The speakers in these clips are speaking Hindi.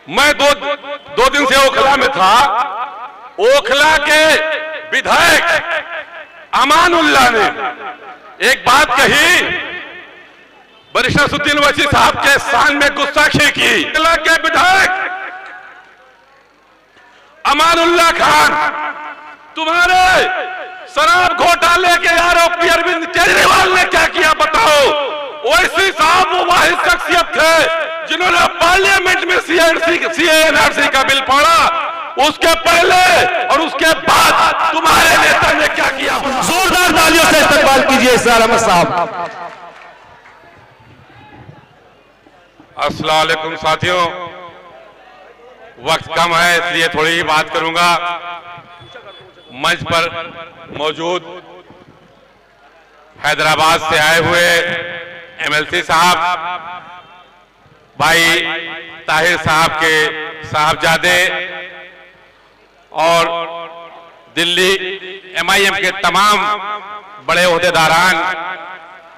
मैं दो दिन से ओखला में था। ओखला के विधायक अमानुल्लाह ने एक बात कही, वरिष्ठ असदुद्दीन ओवैसी साहब के शान में गुस्ताखी की। ओखला के विधायक अमानुल्लाह खान, तुम्हारे शराब घोटाले के आरोपी अरविंद केजरीवाल ने क्या किया बताओ। ओवैसी साहब वो वाहिद शख्सियत थे जिन्होंने पार्लियामेंट में सीएनआरसी का बिल पढ़ा, उसके पहले और उसके बाद तुम्हारे नेता ने क्या किया। जोरदार तालियों से इस्तकबाल कीजिए इसरार अहमद साहब। अस्सलाम वालेकुम साथियों, वक्त कम है इसलिए थोड़ी ही बात करूंगा। मंच पर मौजूद हैदराबाद से आए हुए एमएलसी साहब, भाई ताहिर साहब के साहबजादे और दिल्ली एमआईएम के तमाम बड़े ओहदेदारान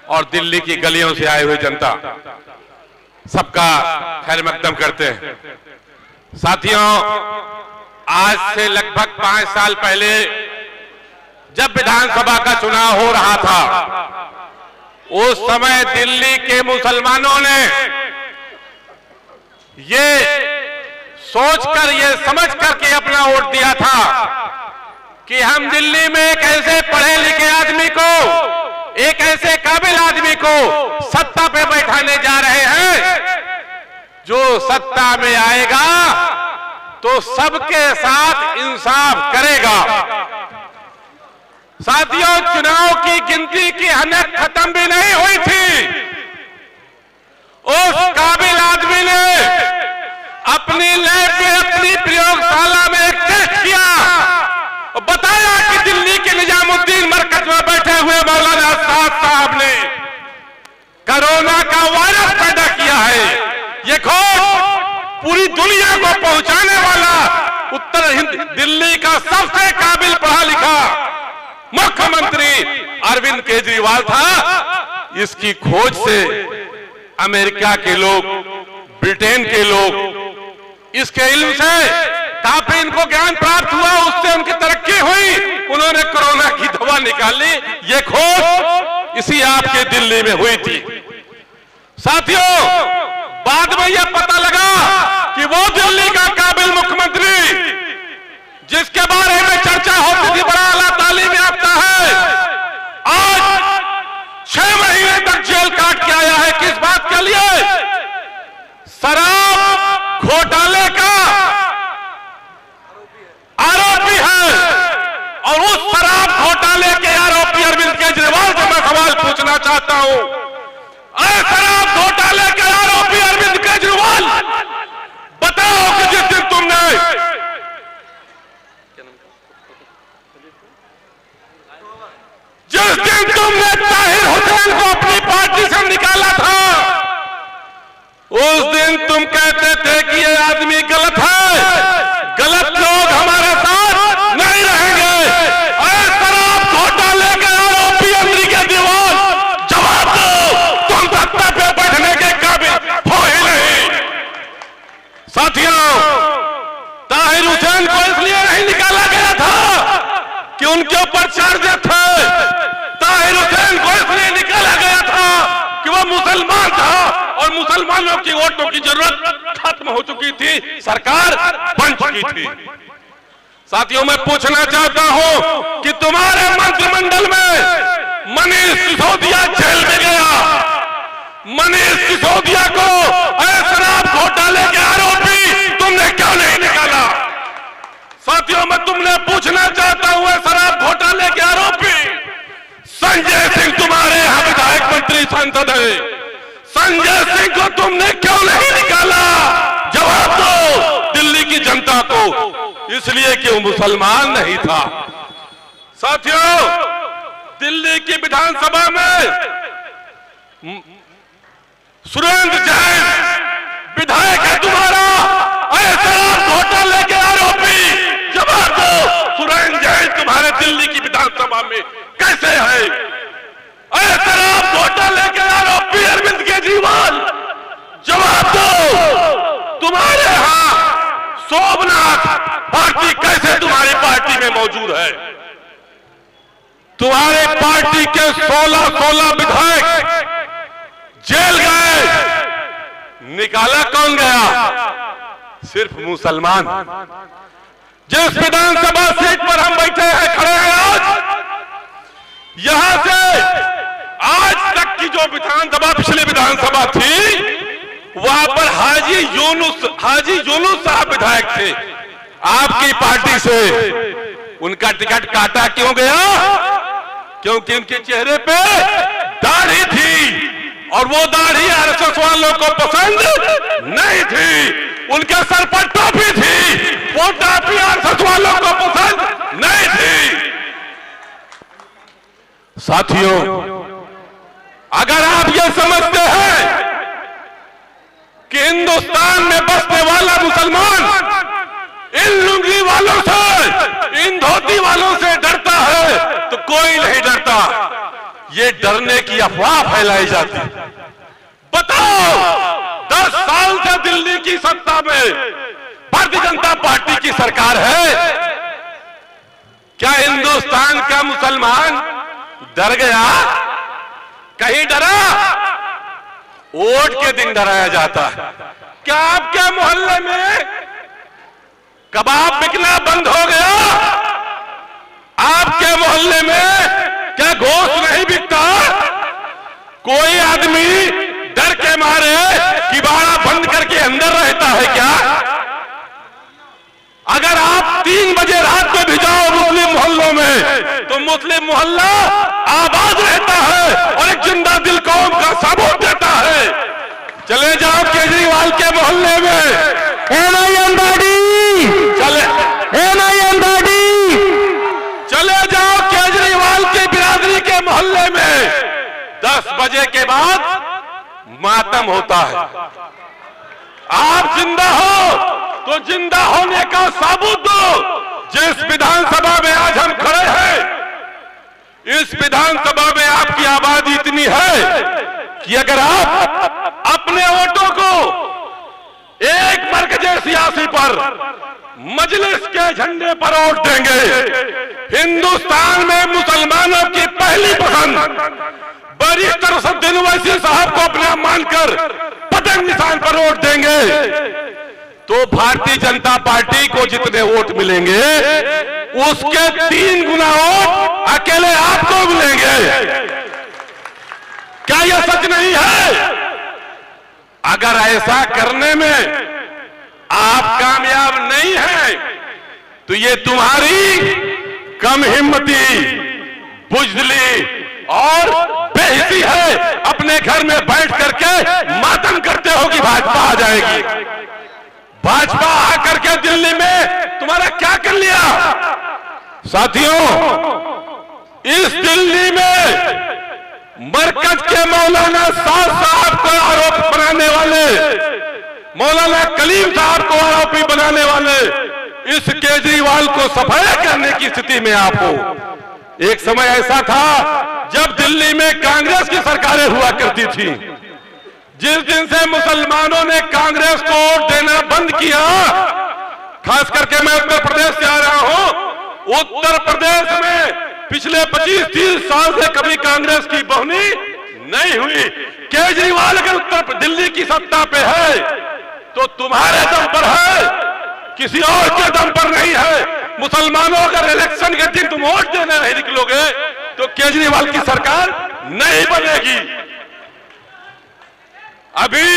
और दिल्ली की गलियों से आई हुई जनता, सबका खैर मकदम करते हैं। साथियों, आज से लगभग 5 साल पहले जब विधानसभा का चुनाव हो रहा था, उस समय दिल्ली के मुसलमानों ने ये सोचकर, ये समझ करके अपना वोट दिया था कि हम दिल्ली में एक ऐसे पढ़े लिखे आदमी को, एक ऐसे काबिल आदमी को सत्ता पे बैठाने जा रहे हैं जो सत्ता में आएगा तो सबके साथ इंसाफ करेगा। साथियों, चुनाव की गिनती की हनक खत्म भी नहीं हुई थी। उस काबिल आदमी ने अपनी लैब में, अपनी प्रयोगशाला में एक टेस्ट किया और बताया कि दिल्ली के निजामुद्दीन मरकज में बैठे हुए मौलाना आजाद साहब ने कोरोना का वायरस पैदा किया है। ये खोज पूरी दुनिया को पहुंचाने वाला उत्तर दिल्ली का सबसे काबिल पढ़ा लिखा मुख्यमंत्री अरविंद केजरीवाल था। इसकी खोज से अमेरिका के लोग, ब्रिटेन के लोग, इसके इल्म से काफी इनको ज्ञान प्राप्त हुआ, उससे उनकी तरक्की हुई, उन्होंने कोरोना की दवा निकाली। ये खोज इसी आपके दिल्ली में हुई थी। साथियों, बाद में यह पता लगा कि वो दिल्ली का काबिल मुख्यमंत्री जिसके बारे में चर्चा होती थी, बड़ा आला तालीम याफ्ता है, आज 6 महीने तक जेल काट के आया है। किस बात के लिए? शराब घोटाले का आरोपी है। और उस शराब घोटाले के आरोपी अरविंद केजरीवाल से मैं सवाल पूछना चाहता हूं, शराब घोटाले के आरोपी अरविंद केजरीवाल, बताओ कि जिस दिन तुमने ताहिर हुसैन को अपनी पार्टी से निकाला था, उस दिन तुम कहते थे कि ये आदमी गलत है, गलत लोग हमारे साथ नहीं रहेंगे। शराब घोटाले के आरोपी अरविंद केजरीवाल, जवाब दो, तुम सत्ता पे बैठने के काबिल हो ही नहीं। साथियों, ताहिर हुसैन को इसलिए नहीं निकाला गया था कि उनके ऊपर चार्जेस थे। ताहिर हुसैन को इसलिए निकाला गया था कि वो मुसलमान था और मुसलमानों की वोटों की जरूरत खत्म हो चुकी थी, सरकार बन चुकी थी। साथियों, मैं पूछना चाहता हूं कि तुम्हारे मंत्रिमंडल में मनीष सिसोदिया जेल में गया। मनीष सिसोदिया को शराब घोटाले के आरोपी तुमने क्यों नहीं निकाला? साथियों, मैं तुमने पूछना चाहता हूं, शराब घोटाले के आरोपी संजय सिंह तुम्हारे यहां विधायक मंत्री सांसद है, संजय सिंह को तुमने क्यों नहीं निकाला? जवाब दो दिल्ली की जनता को। इसलिए कि वो मुसलमान नहीं था। साथियों, दिल्ली की विधानसभा में सुरेंद्र जैन विधायक है तुम्हारा, शराब घोटाले के आरोपी। जवाब दो, सुरेंद्र जैन तुम्हारे दिल्ली की विधानसभा में कैसे है? शराब घोटाले के आरोपी अरविंद केजरीवाल, जवाब दो, तुम्हारे यहां शोभनाथ पार्टी कैसे तुम्हारी पार्टी में मौजूद है? तुम्हारे पार्टी के 16 विधायक जेल गए, निकाला कौन गया? सिर्फ मुसलमान। जिस विधानसभा सीट पर हम बैठे हैं, खड़े हैं आज, यहां से आज तक की जो विधानसभा, पिछली विधानसभा थी, वहां पर हाजी यूनुस साहब विधायक थे आपकी पार्टी से। उनका टिकट काटा क्यों गया? क्योंकि उनके चेहरे पे दाढ़ी थी और वो दाढ़ी आरएसएस वालों को पसंद नहीं थी। उनके सर पर टोपी थी, वो टोपी आरएसएस वालों को पसंद नहीं थी। साथियों, अगर आप ये समझते हैं कि हिंदुस्तान में बसने वाला मुसलमान इन लुंगी वालों से, इन धोती वालों से डरता है, तो कोई नहीं डरता। ये डरने की अफवाह फैलाई जाती। बताओ, 10 साल से दिल्ली की सत्ता में भारतीय जनता पार्टी की सरकार है, क्या हिंदुस्तान का मुसलमान डर गया? कहीं डरा? वोट के दिन डराया जाता है। क्या आपके मोहल्ले में कबाब बिकना बंद हो गया? आपके मोहल्ले में क्या गोश्त नहीं बिकता? कोई आदमी डर के मारे किबाड़ा बंद करके अंदर रहता है क्या? अगर आप 3 बजे रात को भी जाओ मुस्लिम मोहल्लों में, तो मुस्लिम मोहल्ला आबाद रहता है और एक जिंदा दिल कौम का सबूत देता है। चले जाओ केजरीवाल के मोहल्ले में, एमआईएम पार्टी, एमआईएम पार्टी, चले जाओ केजरीवाल की बिरादरी के मोहल्ले में, 10 बजे के बाद मातम होता है। आप जिंदा हो तो जिंदा होने का सबूत दो। जिस विधानसभा में आज हम खड़े हैं, इस विधानसभा में आपकी आबादी इतनी है कि अगर आप अपने वोटों को एक मरकज़े सियासी पर, मजलिस के झंडे पर वोट देंगे, हिंदुस्तान में मुसलमानों की पहली पसंद बैरिस्टर असदुद्दीन ओवैसी साहब को अपना मानकर पतंग निशान पर वोट देंगे, तो भारतीय जनता पार्टी को जितने वोट मिलेंगे उसके 3 गुना वोट अकेले आपको मिलेंगे। क्या यह सच नहीं है? अगर ऐसा करने में आप कामयाब नहीं हैं, तो ये तुम्हारी कम हिम्मती, बुजदिली और बेहिसी है। अपने घर में बैठ करके मातम करते हो कि भाजपा आ जाएगी। भाजपा आकर के दिल्ली में तुम्हारा क्या कर लिया? साथियों, इस दिल्ली में मरकज के मौलाना साद साहब को आरोप बनाने वाले, मौलाना कलीम साहब को आरोपी बनाने वाले इस केजरीवाल को सफाया करने की स्थिति में आप हो। एक समय ऐसा था जब दिल्ली में कांग्रेस की सरकारें हुआ करती थी। जिस दिन से मुसलमानों ने कांग्रेस को वोट देना बंद किया, खास करके मैं उत्तर प्रदेश से आ रहा हूं, उत्तर प्रदेश में पिछले 25-30 साल से कभी कांग्रेस की बहुनी नहीं हुई। केजरीवाल अगर दिल्ली की सत्ता पे है तो तुम्हारे दम पर है, किसी और के दम पर नहीं है। मुसलमानों अगर इलेक्शन के दिन तुम वोट देने नहीं निकलोगे तो केजरीवाल की सरकार नहीं बनेगी। अभी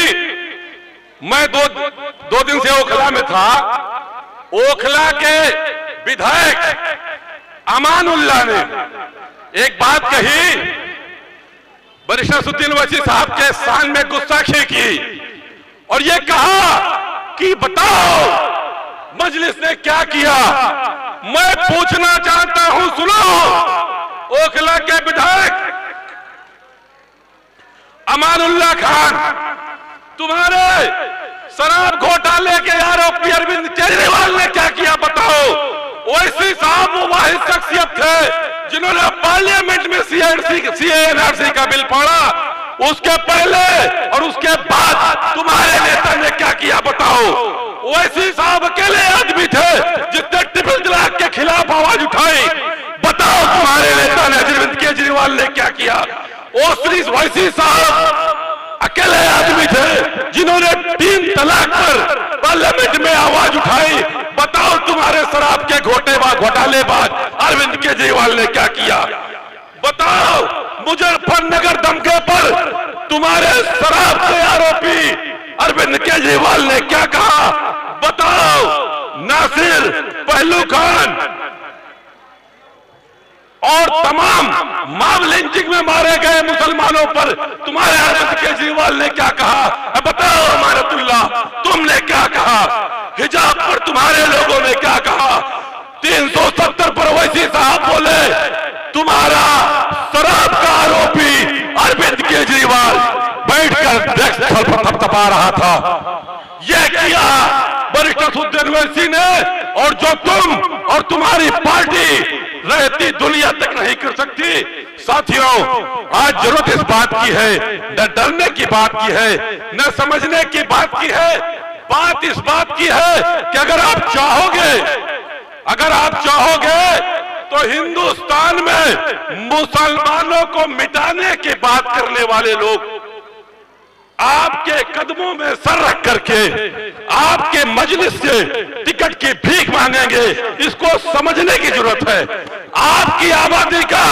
मैं दो दिन से ओखला में था। ओखला के विधायक अमानुल्लाह ने एक बात कही, बैरिस्टर असदुद्दीन ओवैसी साहब के शान में गुस्ताखी की और ये कहा कि बताओ मजलिस ने क्या किया। मैं पूछना चाहता हूं, सुनो, ओखला के विधायक अमानुल्लाह खान, तुम्हारे शराब घोटाले के आरोपी अरविंद केजरीवाल ने क्या किया बताओ। ओवैसी साहब वो वाहिद शख्सियत थे जिन्होंने पार्लियामेंट में सीएनआरसी का बिल पढ़ा। उसके पहले और उसके बाद तुम्हारे नेता ने क्या किया बताओ। ओवैसी साहब अकेले आदमी थे जिसने ट्रिपल तलाक के खिलाफ आवाज उठाई। बताओ तुम्हारे नेता ने अरविंद केजरीवाल ने क्या किया? ओवैसी साहब अकेले आदमी थे जिन्होंने 3 तलाक पर पार्लियामेंट में आवाज उठाई। बताओ तुम्हारे शराब के घोटालेबाज अरविंद केजरीवाल ने क्या किया? बताओ मुजफ्फरनगर दंगे पर तुम्हारे शराब के आरोपी अरविंद केजरीवाल ने क्या कहा? बताओ नासिर, पहलू खान और तमाम मॉब लिंचिंग में मारे गए मुसलमानों पर तुम्हारे अरविंद केजरीवाल ने क्या कहा? अब बताओ अमानतुल्लाह, तुमने क्या कहा? हिजाब पर तुम्हारे लोगों ने क्या कहा? 370 पर ओवैसी साहब बोले तुम्हारा शराब का आरोपी अरविंद केजरीवाल बैठकर डेस्क पर थपथपा रहा था। यह किया वरिष्ठ असदुद्दीन ओवैसी ने, और जो तुम और तुम्हारी पार्टी रहती दुनिया तक नहीं कर सकती। साथियों, आज जरूरत इस बात की है, न डरने की बात की है, न समझने की बात की है। बात इस बात की है कि अगर आप चाहोगे तो हिंदुस्तान में मुसलमानों को मिटाने की बात करने वाले लोग आपके कदमों में सर रख करके आपके मजलिस से टिकट की भीख मांगेंगे। इसको समझने की जरूरत है। आपकी आबादी का,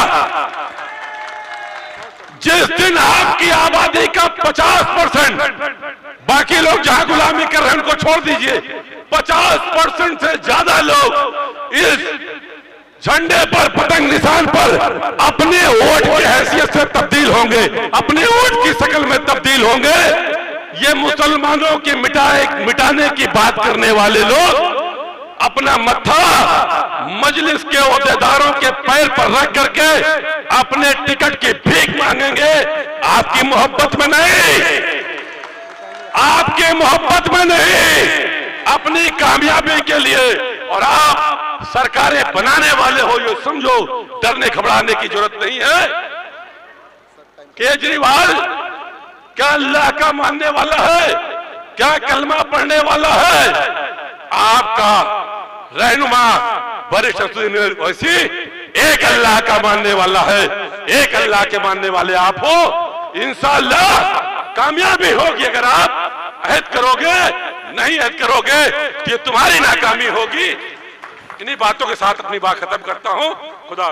जिस दिन आपकी आबादी का 50%, बाकी लोग जहां गुलामी कर रहे हैं उनको छोड़ दीजिए, 50% से ज्यादा लोग इस झंडे पर, पतंग निशान पर अपने वोट की हैसियत से तब्दील होंगे, अपने वोट की शक्ल में तब्दील होंगे। ये मुसलमानों के मिटाने की बात करने वाले लोग अपना मत्था मजलिस के ओहदेदारों के पैर पर रख करके अपने टिकट की भीख मांगेंगे। आपकी मोहब्बत में नहीं, आपके मोहब्बत में नहीं, अपनी कामयाबी के लिए। और आप सरकारें बनाने वाले हो, ये समझो, डरने घबराने की जरूरत नहीं है। केजरीवाल क्या अल्लाह का मानने वाला है? क्या कलमा पढ़ने वाला है? आपका रहनुमा वरिष्ठ असदुद्दीन ओवैसी एक अल्लाह का मानने वाला है। एक अल्लाह के मानने वाले आप हो। इंशाअल्लाह कामयाबी होगी अगर आप अहद करोगे। नहीं अहद करोगे तो ये तुम्हारी नाकामी होगी। इन्हीं बातों के साथ अपनी बात खत्म करता हूं। खुदा।